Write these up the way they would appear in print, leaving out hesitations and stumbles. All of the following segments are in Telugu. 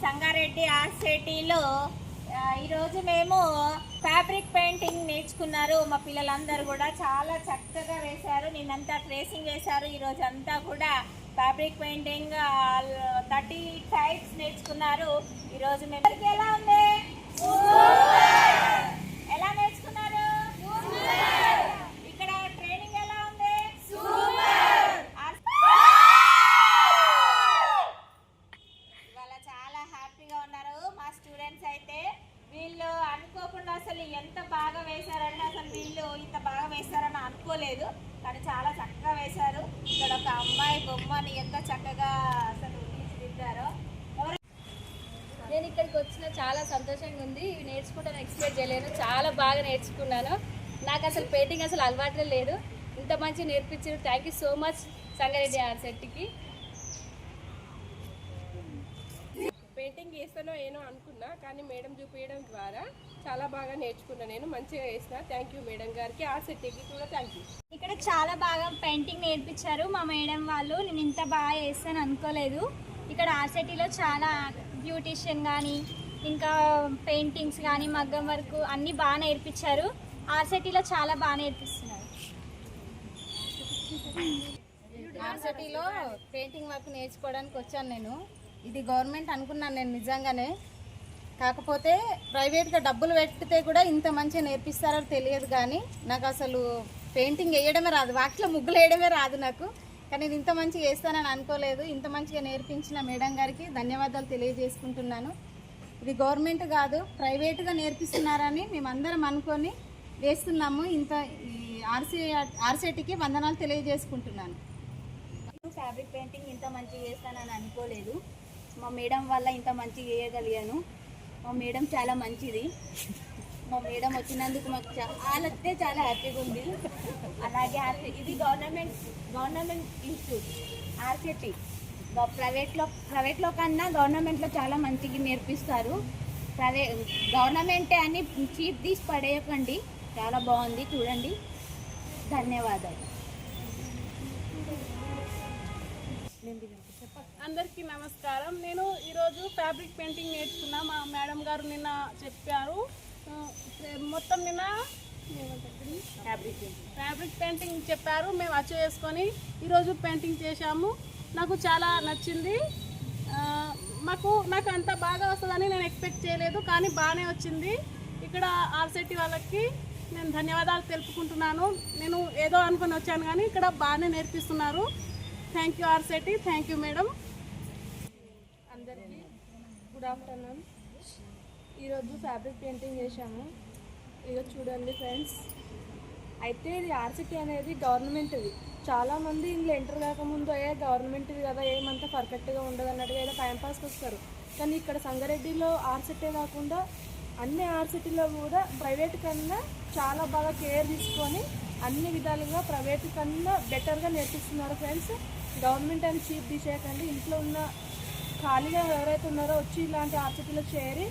సంగారెడ్డి ఆర్సిటీలో ఈరోజు మేము ఫ్యాబ్రిక్ పెయింటింగ్ నేర్చుకున్నారు. మా పిల్లలందరూ కూడా చాలా చక్కగా వేశారు. నిన్నంతా ట్రేసింగ్ వేశారు. ఈరోజు అంతా కూడా ఫ్యాబ్రిక్ పెయింటింగ్ 30 టైప్స్ నేర్చుకున్నారు. ఈరోజు మేము ఎలా ఉంది, ఎలా నేర్చుకున్నారు, ఇక్కడ ట్రైనింగ్ ఎలా ఉంది, ఇవాళ చాలా హ్యాపీగా ఉన్నారు మా స్టూడెంట్స్. అయితే వీళ్ళు అనుకోకుండా అసలు ఎంత బాగా వేశారంటే అసలు వీళ్ళు ఇంత బాగా వేస్తారని అనుకోలేదు, కానీ చాలా చక్కగా వేశారు. ఇక్కడ ఒక అమ్మాయి బొమ్మని ఎంత చక్కగా అసలు తీర్చిదిద్దారో. నేను ఇక్కడికి వచ్చిన చాలా సంతోషంగా ఉంది. ఇవి నేర్చుకుంటాను ఎక్స్పెక్ట్ చేయలేను. చాలా బాగా నేర్చుకున్నాను. నాకు అసలు పెయింటింగ్ అసలు అలవాటే లేదు. ఇంత మంచి నేర్పించారు. Thank you so much Sangareddy ఆర్ట్స్కి. పెయింటింగ్ వేస్తానో ఏనో అనుకున్నా, కానీ మేడం చూపించడం ద్వారా చాలా బాగా నేర్చుకున్నా. నేను మంచిగా వేసిన. థ్యాంక్ యూ మేడం గారికి, ఆర్ట్స్కి కూడా థ్యాంక్ యూ. ఇక్కడ చాలా బాగా పెయింటింగ్ నేర్పించారు మా మేడం వాళ్ళు. నేను ఇంత బాగా వేస్తాను అనుకోలేదు. ఇక్కడ ఆర్సిటీలో చాలా బ్యూటిషియన్ కానీ ఇంకా పెయింటింగ్స్ కానీ మగ్గం వర్క్ అన్నీ బాగా నేర్పించారు. ఆర్సిటీలో చాలా బాగా నేర్పిస్తున్నారు. ఆర్సిటీలో పెయింటింగ్ వర్క్ నేర్చుకోవడానికి వచ్చాను నేను. ఇది గవర్నమెంట్ అనుకున్నాను నేను నిజంగానే. కాకపోతే ప్రైవేట్గా డబ్బులు పెట్టితే కూడా ఇంత మంచిగా నేర్పిస్తారో తెలియదు. కానీ నాకు అసలు పెయింటింగ్ వేయడమే రాదు, వాటిలో ముగ్గులు వేయడమే రాదు నాకు. కానీ నేను ఇంత మంచిగా వేస్తానని అనుకోలేదు. ఇంత మంచిగా నేర్పించిన మేడం గారికి ధన్యవాదాలు తెలియజేసుకుంటున్నాను. ఇది గవర్నమెంట్ కాదు, ప్రైవేట్గా నేర్పిస్తున్నారని మేమందరం అనుకొని వేస్తున్నాము. ఇంత ఆర్సిటీకి వందనాలు తెలియజేసుకుంటున్నాను. ఫ్యాబ్రిక్ పెయింటింగ్ ఇంత మంచిగా వేస్తానని అనుకోలేదు. మా మేడం వల్ల ఇంత మంచిగా వేయగలిగాను. మా మేడం చాలా మంచిది. మా మేడం వచ్చినందుకు మాకు చాలా హ్యాపీగా ఉంది. అలాగే ఇది గవర్నమెంట్ ఇన్స్టిట్యూట్ ఆర్సిటీ. ప్రైవేట్లో కన్నా గవర్నమెంట్లో చాలా మంచిగా నేర్పిస్తారు. గవర్నమెంటే అని చీప్ తీసి పడేయకండి. చాలా బాగుంది, చూడండి. ధన్యవాదాలు. అందరికీ నమస్కారం. నేను ఈరోజు ఫ్యాబ్రిక్ పెయింటింగ్ నేర్చుకున్నా. మా మేడం గారు నిన్న చెప్పారు. మొత్తం నిన్న ఫ్యాబ్రిక్ పెయింటింగ్ చెప్పారు. మేము అచీవ్ చేసుకొని ఈరోజు పెయింటింగ్ చేశాము. నాకు చాలా నచ్చింది. నాకు అంత బాగా వస్తుందని నేను ఎక్స్పెక్ట్ చేయలేదు, కానీ బాగానే వచ్చింది. ఇక్కడ ఆర్సిటీ వాళ్ళకి నేను ధన్యవాదాలు తెలుపుకుంటున్నాను. నేను ఏదో అనుకుని వచ్చాను, కానీ ఇక్కడ బాగానే నేర్పిస్తున్నారు. Thank you RCT, thank you madam. అందరికీ గుడ్ ఆఫ్టర్నూన్. ఈరోజు ఫ్యాబ్రిక్ పెయింటింగ్ చేశాము. ఈరోజు చూడండి ఫ్రెండ్స్. అయితే ఇది ఆర్సిటీ అనేది గవర్నమెంట్ది. చాలామంది ఇందులో ఎంటర్ కాకముందు గవర్నమెంట్ది కదా ఏమంతా పర్ఫెక్ట్గా ఉండదు అన్నట్టుగా ఏదో టైంపాస్కి వస్తారు. కానీ ఇక్కడ సంగారెడ్డిలో ఆర్సిటీ కాకుండా అన్ని ఆర్సిటీలో కూడా ప్రైవేట్ కన్నా చాలా బాగా కేర్ తీసుకొని అన్ని విధాలుగా ప్రైవేట్ కన్నా బెటర్గా నేర్పిస్తున్నారు ఫ్రెండ్స్. గవర్నమెంట్ అని చీప్ తీసేయకండి. ఇంట్లో ఉన్న ఖాళీగా ఎవరైతే ఉన్నారో వచ్చి ఇలాంటి ఆర్సిటీలో చేరి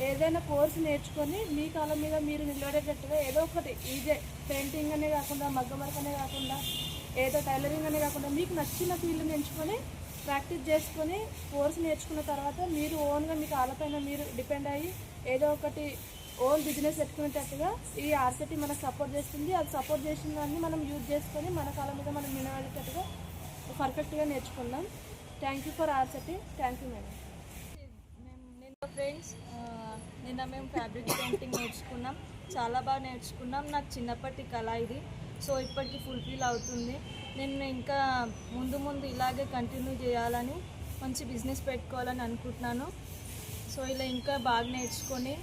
ఏదైనా కోర్సు నేర్చుకొని మీ కాళ్ళ మీద మీరు నిలబడేటట్టుగా ఏదో ఒకటి ఈజీ పెయింటింగ్ అనే కాకుండా మగ్గం వర్క్ అనే కాకుండా ఏదో టైలరింగ్ అనే కాకుండా మీకు నచ్చిన ఫీల్డ్ని ఎంచుకొని ప్రాక్టీస్ చేసుకొని కోర్సు నేర్చుకున్న తర్వాత మీరు ఓన్గా మీ కాళ్ళపైన మీరు డిపెండ్ అయ్యి ఏదో ఒకటి ఓన్ బిజినెస్ పెట్టుకునేటట్టుగా ఈ ఆర్సిటీ మనకు సపోర్ట్ చేస్తుంది. అది సపోర్ట్ చేసిన దాన్ని మనం యూజ్ చేసుకొని మన కాళ్ళ మీద మనం నిలబడేటట్టుగా పర్ఫెక్ట్గా నేర్చుకుందాం. Thank you for RCT. Thank you madam. Friends, నిన్న మేము ఫ్యాబ్రిక్ పెయింటింగ్ నేర్చుకున్నాం. చాలా బాగా నేర్చుకున్నాం. నాకు చిన్నప్పటి కళ ఇది. సో ఇప్పటికీ ఫుల్ఫిల్ అవుతుంది. నేను ఇంకా ముందు ఇలాగే కంటిన్యూ చేయాలని, మంచి బిజినెస్ పెట్టుకోవాలని అనుకుంటున్నాను. సో ఇలా ఇంకా బాగా నేర్చుకుని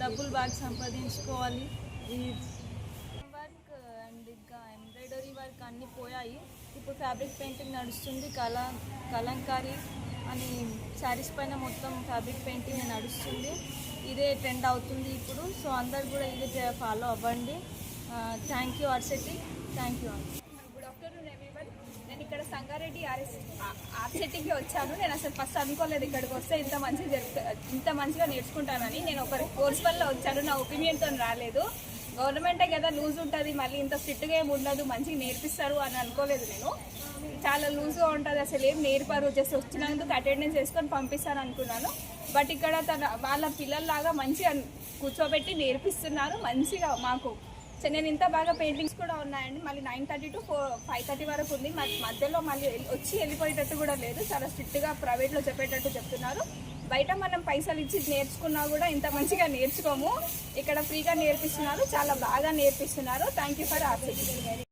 డబ్బులు బాగా సంపాదించుకోవాలి. ఈ వర్క్ అండ్ ఇంకా ఎంబ్రాయిడరీ వర్క్ అన్నీ పోయాయి. ఇప్పుడు ఫ్యాబ్రిక్ పెయింటింగ్ నడుస్తుంది. కలంకారీ అని శారీస్ పైన మొత్తం ఫ్యాబ్రిక్ పెయింటింగ్ నడుస్తుంది. ఇదే ట్రెండ్ అవుతుంది ఇప్పుడు. సో అందరు కూడా ఇదే ఫాలో అవ్వండి. Thank you RCT. Thank you. Good afternoon everyone. నేను ఇక్కడ సంగారెడ్డి ఆర్సిటీకి వచ్చాను. నేను అసలు ఫస్ట్ అనుకోలేదు ఇక్కడికి వస్తే ఇంత మంచిగా నేర్చుకుంటానని. నేను ఒక కోర్స్ వల్ల వచ్చాను, నా ఒపీనియన్తో రాలేదు. గవర్నమెంటే కదా లూజ్ ఉంటుంది, మళ్ళీ ఇంత స్ట్రిక్ట్గా ఏమి ఉండదు, మంచిగా నేర్పిస్తారు అని అనుకోలేదు నేను. చాలా లూజ్గా ఉంటుంది, అసలు ఏం నేర్పారు, జస్ట్ వచ్చినందుకు అటెండెన్స్ వేసుకొని పంపిస్తాను అనుకున్నాను. బట్ ఇక్కడ వాళ్ళ పిల్లల్లాగా మంచిగా కూర్చోబెట్టి నేర్పిస్తున్నారు మంచిగా మాకు. నేను ఇంత బాగా పెయింటింగ్స్ కూడా ఉన్నాయండి. మళ్ళీ 9:30 to 5:30 వరకు ఉంది. మధ్యలో మళ్ళీ వచ్చి వెళ్ళిపోయేటట్టు కూడా లేదు. చాలా స్ట్రిక్ట్గా ప్రైవేట్లో చెప్పేటట్టు చెప్తున్నారు. బయట మనం పైసలు ఇచ్చి నేర్చుకున్నా కూడా ఇంత మంచిగా నేర్చుకోము. ఇక్కడ ఫ్రీగా నేర్పిస్తున్నారు, చాలా బాగా నేర్పిస్తున్నారు. Thank you for RCT.